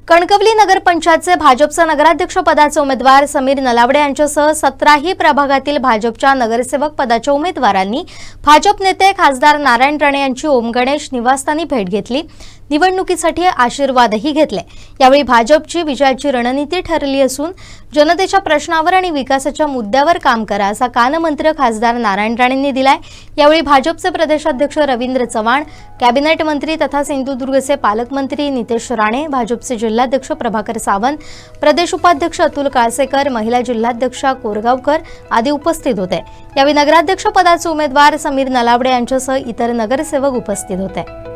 कणकवली नगरपंचायतचे भाजपचे नगराध्यक्ष पदाचे उमेदवार समीर नलावडे यांच्यासह 17ही प्रभागातील भाजपच्या नगरसेवक पदाच्या उमेदवारांनी भाजप नेते खासदार नारायण राणे यांची ओम गणेश निवासस्थानी भेट घेतली। निवडणुकीसाठी आशीर्वादही घेतले। यावेळी भाजपची विजयाची रणनीती ठरली असून जनतेच्या प्रश्नावर आणि विकासाच्या मुद्द्यावर काम करा असा कानमंत्र खासदार नारायण राणेंनी दिलाय। यावेळी भाजपचे प्रदेशाध्यक्ष रवींद्र चव्हाण, कॅबिनेट मंत्री तथा सिंधुदुर्गचे पालकमंत्री नितेश राणे, भाजपचे जिल्हाध्यक्ष प्रभाकर सावंत, प्रदेश उपाध्यक्ष अतुल काळसेकर, महिला जिल्हाध्यक्षा कोरगावकर आदी उपस्थित होते। यावेळी नगराध्यक्ष पदाचे उमेदवार समीर नलावडे यांच्यासह इतर नगरसेवक उपस्थित होते।